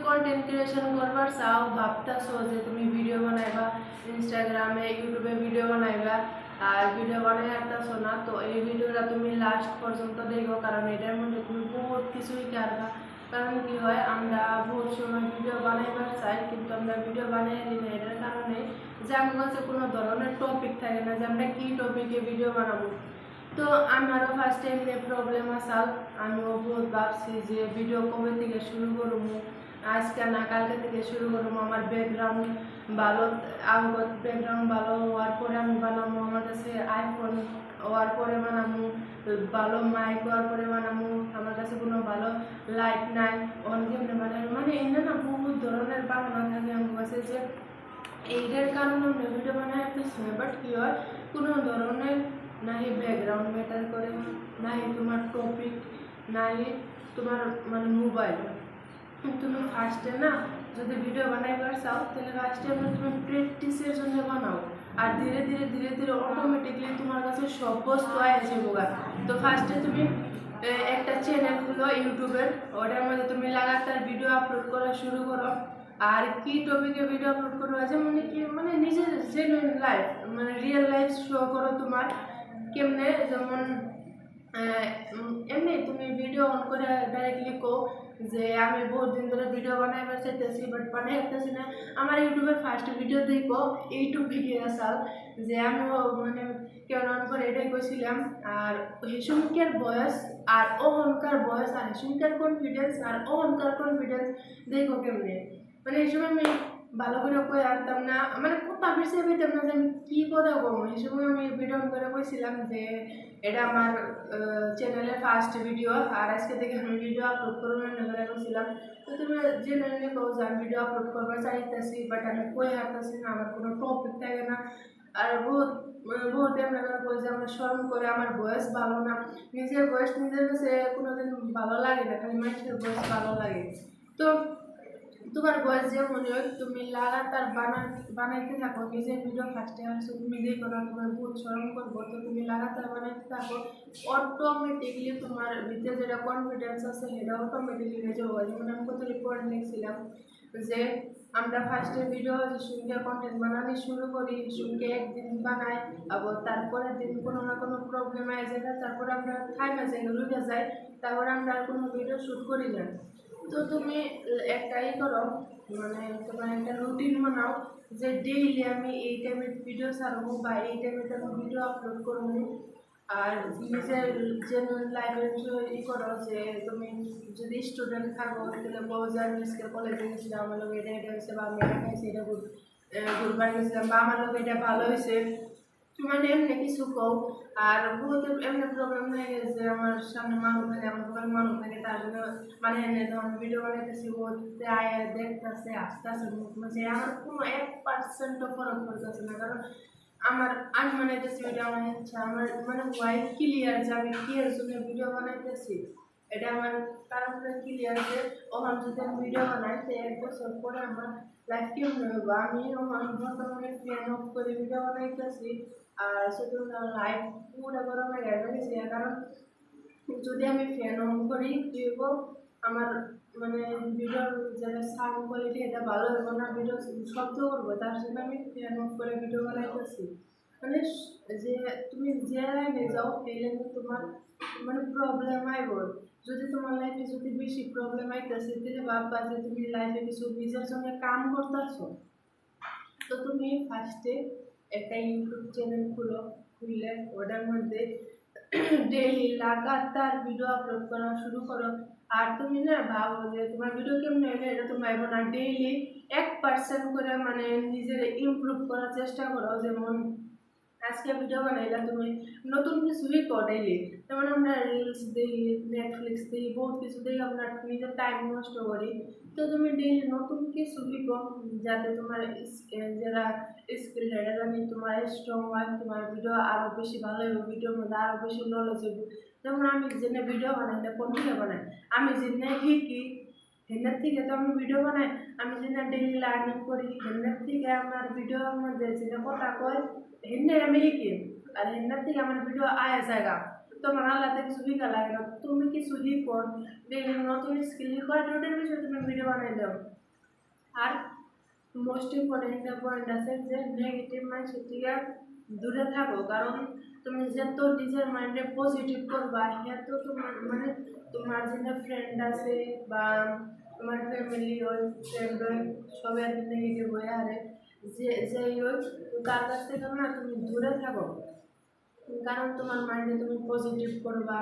Content creation করবার চাও ভাবতেছো যে তুমি ভিডিও বানাইবা ইনস্টাগ্রামে ইউটিউবে ভিডিও বানাইবা আর ভিডিও বানাই আসতেছো না, তো এই ভিডিওটা তুমি লাস্ট পর্যন্ত দেখো, কারণ এটার মধ্যে তুমি বহুত কিছুই পারবা। কারণ কি হয়, আমরা বহুত সময় ভিডিও বানাইবার চাই কিন্তু আমরা ভিডিও বানাই দিই না, এটার কারণে যে আমার কাছে কোনো ধরনের টপিক থাকে না যে আমরা কি টপিকে ভিডিও বানাবো। তো আমারও ফার্স্ট টাইম প্রবলেম আসাল, আমিও বহুত ভাবছি যে ভিডিও কবে থেকে শুরু করবো, আজকে না কালকে থেকে শুরু করবো। আমার ব্যাকগ্রাউন্ড ভালো আগত ব্যাকগ্রাউন্ড ভালো হওয়ার পরে আমি বানাবো, আমার কাছে আইফোন হওয়ার পরে বানাবো, ভালো মাইক হওয়ার পরে বানাবো, আমার কাছে কোনো ভালো লাইট নাই অন কেমনে বানাবো, মানে এনে না বহুত ধরনের বানানো থাকে আমার কাছে, যে এইটার কারণে আমরা ভিডিও বানাই আসতেছি না। বাট কি হয়, কোনো ধরনের নাই ব্যাকগ্রাউন্ড ম্যাটার করে, নাই তোমার টপিক, নাই তোমার মানে মোবাইল। তুমি ফার্স্টে না যদি ভিডিও বানাইবার চাও তাহলে ফার্স্টে তুমি প্র্যাকটিসের জন্য বানাও, আর ধীরে ধীরে ধীরে ধীরে অটোমেটিকলি তোমার কাছে সব বস্তু আসে বোগা। তো ফার্স্টে তুমি একটা চ্যানেল খুলো ইউটিউবের, ওটার মধ্যে তুমি লাগাতার ভিডিও আপলোড করা শুরু করো। আর কি টপিকে ভিডিও আপলোড করো আছে মানে কি, মানে নিজের জেনুইন লাইফ মানে রিয়েল লাইফ শো করো তোমার কেমনে, যেমন এমনি তুমি ভিডিও অন করে ডাইরেক্টলি কো যে আমি বহুত দিন ধরে ভিডিও বানাইবার চাইতেছি বাট বানাই আসতেছি না। আমার ইউটিউবের ফার্স্ট ভিডিও দেখো এইটুক ভিডিও আসাল যে আমি মানে কেমন অন করে এটাই কইছিলাম। আর হেসুমকার বয়স আর অহংকার বয়স আর হেসুমকার কনফিডেন্স আর অহংকার কনফিডেন্স দেখো কেমনে, মানে এই সময় আমি ভালো করে কই আনতাম না, মানে কথা বেশি পেতাম না যে আমি কী কথা বলবো। এই সময় আমি ভিডিও অন করে কইছিলাম যে এটা আমার চ্যানেলের ফার্স্ট ভিডিও আর আজকে থেকে আমি ভিডিও আপলোড করবো না কইছিলাম। তো তুমি জেনারেলি কও যে আমি ভিডিও আপলোড করবার চাইতেছি বাট আমি কই হারতেছি না, আমার কোনো টপিক থাকে না। আর বহুত বহুত এমনি করে কই যে আমার শরম করে, আমার বয়স ভালো না, নিজের বয়স নিজের কাছে কোনোদিন ভালো লাগে না, খালি মানুষের বয়স ভালো লাগে। তো তোমার বয়স যে মনে হয় তুমি লাগাতার বানাইতে থাকো, নিজের ভিডিও ফার্স্টে আসছো তুমি দেখো না, তোমার বহুত শরম করবো, তো তুমি লাগাতার বানাইতে থাকো, অটোমেটিকলি তোমার ভিতরে যেটা কনফিডেন্স আছে সেটা অটোমেটিকলি হয়ে যাবো। যেমন আমি কত রিপোর্ট লিখছিলাম যে আমরা ফার্স্টে ভিডিও শুনকে কন্টেন্ট বানানো শুরু করি, শুনকে একদিন বানাই, আবার তারপরের দিন কোনো না কোনো প্রবলেম আয় যায়, তারপরে আমরা থাইমা যাই রুইটা যাই, তারপরে আমরা আর কোনো ভিডিও শ্যুট করি না। তো তুমি একটাই করো, মানে তোমার একটা রুটিন বানাও যে ডেইলি আমি এই টাইমের ভিডিও ছাড়বো বা এই টাইমে আমি ভিডিও আপলোড করবো। আর নিজের জেনুইন লাইফের ই করো যে তুমি যদি স্টুডেন্ট থাকো তাহলে বউ যে আমি আজকে কলেজে গেছিলাম, আমার লোক এটা এটা হয়েছে বা আমি এটা খাইছি, এটা ঘুরবার গেছিলাম বা আমার লোক এটা ভালো হয়েছে, মানে এমনি কিছু কও। আর বহুত এমনি প্রবলেম হয়ে গেছে যে আমার সামনে মানুষ থাকে, আমার দোকানে মানুষ থাকে, তার জন্য মানে এনে ধরুন ভিডিও বানাইতেছি বলতে আয় দেখতেছে আস্তে আস্তে মুখ মাঝে আমার কোনো 1%ও ফরক পড়তেছে না, কারণ আমার আমি বানাইতেছি ভিডিও আমার ইচ্ছা, আমার মানে ওয়াইড ক্লিয়ার যে আমি কি এর জন্য ভিডিও বানাইতেছি, এটা আমার কারণ ক্লিয়ার যে ওখান যদি আমি ভিডিও বানাই তো 1 বছর পরে আমার লাইফ কেমন হইব। আমি ওখান বর্তমানে ফ্যান অফ করে ভিডিও বানাইতেছি আর শুধু লাইফ পুরো গরমে গেছে, কারণ যদি আমি ফ্যান অন করি দিব আমার মানে ভিডিওর যেটা সাউন্ড কোয়ালিটি এটা ভালো হবে না, ভিডিও শব্দ করবো, তার জন্য আমি ফ্যান অফ করে ভিডিও বানাইতেছি। মানে যে তুমি যে লাইনে যাও এই লাইনে তোমার মানে প্রবলেম আইব। যদি তোমার লাইফে যদি বেশি প্রবলেম আইতেছে তাহলে ভাববা যে তুমি লাইফে কিছু নিজের জন্য কাম করতেছো। তো তুমি ফার্স্টে একটা ইউটিউব চ্যানেল খুললে ওটার মধ্যে ডেইলি লাগাতার ভিডিও আপলোড করা শুরু করো। আর তুমি না ভাবো যে তোমার ভিডিও কেমন হলে এটা তো ভাবো না, ডেইলি 1% করে মানে নিজের ইমপ্রুভ করার চেষ্টা করো। যেমন আজকে ভিডিও বানাইলা তুমি নতুন কিছু শিখো ডেইলি, যেমন আমরা রিলস দিই, নেটফ্লিক্স দিই, বহুত কিছু দিই, আমরা নিজের টাইম নষ্ট করি। তো তুমি ডেইলি নতুন কিছু শিখো যাতে তোমার যারা স্কিল এটা জানি তোমার স্ট্রং হয়, তোমার ভিডিও আরও বেশি ভালো হবে, ভিডিওর মধ্যে আরও বেশি নলেজ হবে। যেমন আমি জেনে ভিডিও বানাই না, কোন ভিডিও বানাই আমি জেনে শিখি হেনার থেকে তো আমি ভিডিও বানাই, আমি যেটা ডেইলি লার্নিং করি হেনার থেকে আমার ভিডিওর মধ্যে যেটা কথা কয় হেন্নের আমি শিখি, আর হেন্নার থেকে আমার ভিডিও আয়া জায়গা। তোমার আলাদা কিছু শিখা লাগে না, তুমি কিছু শিখো, দেখলে নতুন স্কিল শিখো আর ওটার বিষয়ে তুমি ভিডিও বানাই দাও। আর মোস্ট ইম্পর্টেন্ট একটা পয়েন্ট আছে যে নেগেটিভ মাইন্ডসেট থেকে দূরে থাকো, কারণ তুমি যত নিজের মাইন্ডে পজিটিভ করবা এত তোমার মানে তোমার যে ফ্রেন্ড আছে বা তোমার ফ্যামিলি ওই ফ্রেন্ড ওই সবাই আর নেগেটিভ হয়ে আরে যে যাই হোক তার কাছ থেকে না তুমি দূরে থাকো, কারণ তোমার মাইন্ডে তুমি পজিটিভ করবা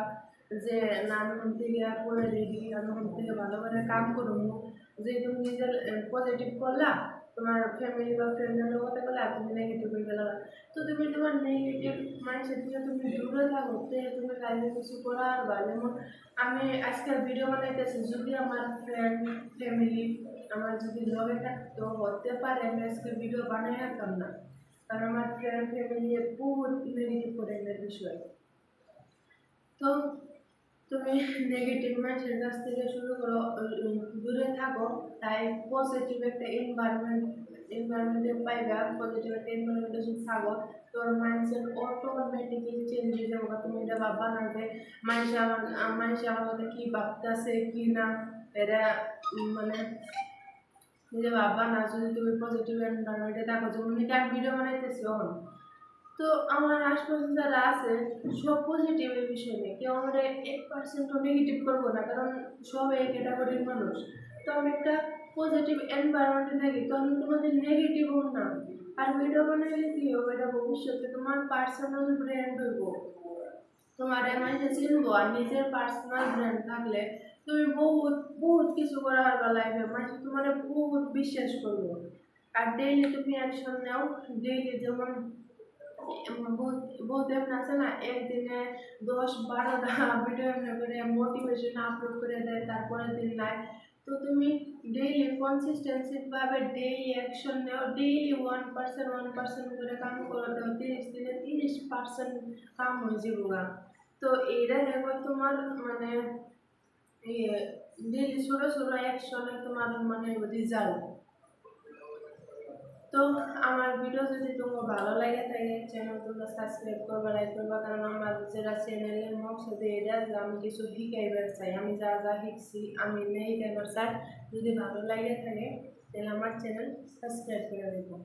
যে না আমি মন থেকে পড়ে রেডি, আমি মন থেকে ভালো করে কাম করবো। যে তুমি নিজের পজিটিভ করলা, তোমার ফ্যামিলি বা ফ্রেন্ডের কথা বলে আর তুমি নেগেটিভ হয়ে গেলা, তো তুমি তোমার নেগেটিভ মাইন্ডসেট থেকে তুমি দূরে থাকো, তুমি লাইফে কিছু করা বা যেমন আমি আজকাল ভিডিও বানাইতেছি, যদি আমার ফ্রেন্ড ফ্যামিলি আমার যদি লগে থাকতো হতে পারে আমি আজকে ভিডিও বানাই রাখতাম না, কারণ আমার ফ্রেন্ড ফ্যামিলি বহুত নেগেটিভ করে এর বিষয়। তো তুমি নেগেটিভ মানুষের কাছ থেকে শুরু করো, দূরে থাকো, তাই পজিটিভ একটা এনভায়রনমেন্টে পাইবা, পজিটিভ একটা এনভায়রনমেন্টে যদি থাকো তোর মাইন্ডসেট অটোমেটিক্যালি চেঞ্জ হয়ে যাবে, তুমি এটা ভাববা না যে মানুষ আমার কথা কি ভাবতেছে কি না, এটা মানে নিজে ভাববা না। যদি তুমি পজিটিভ এনভায়রনমেন্টে থাকো, যেমন আমি ভিডিও বানাইতেছি এখন, তো আমার আশপাশে যারা আছে সব পজিটিভ এই বিষয় নিয়ে, কেউ আমরা 1% নেগেটিভ করবো না, কারণ সব এই ক্যাটাগরির মানুষ। তো আমি একটা পজিটিভ এনভায়রনমেন্টে থাকি, তো আমি কোনোদিন নেগেটিভ হব না। আর ভিডিও বানাইলে কি হবে, এটা ভবিষ্যতে তোমার পার্সোনাল ব্র্যান্ড হইব, তোমার মানুষে চিনবো। আর নিজের পার্সোনাল ব্র্যান্ড থাকলে তুমি বহুত বহুত কিছু করা পারবা লাইফে, মানুষ তোমার বহুত বিশ্বাস করবো। আর ডেইলি তুমি অ্যাকশন নাও, ডেইলি যেমন बहुत एम আছে না একদিনে 10-12টা ভিডিও এমনি করে মোটিভেশন আপলোড করে দেয়, তারপরে দিন নাই। তো তুমি ডেইলি কনসিস্টেন্সি ভাবে ডেইলি অ্যাকশন নাও, ডেইলি 1% করে কাম করে দাও, 30 দিনে 30% কাম হয়ে যাবে। তো এইটা দেখো তোমার মানে ডেইলি ছোট ছোট অ্যাকশনে তোমার মানে রেজাল্ট। তো আমার ভিডিও যদি তোমার ভালো লাগে থাকে চ্যানেল তোমরা সাবস্ক্রাইব করবা, লাইক করবা, কারণ আমার যেটা চ্যানেলের মকসদ এটা যে আমি কিছু শিখাইবার চাই, আমি যা যা শিখছি আমি নেই শিখাইবার চাই। যদি ভালো লাগে থাকে তাহলে আমার চ্যানেল সাবস্ক্রাইব করে দেবো।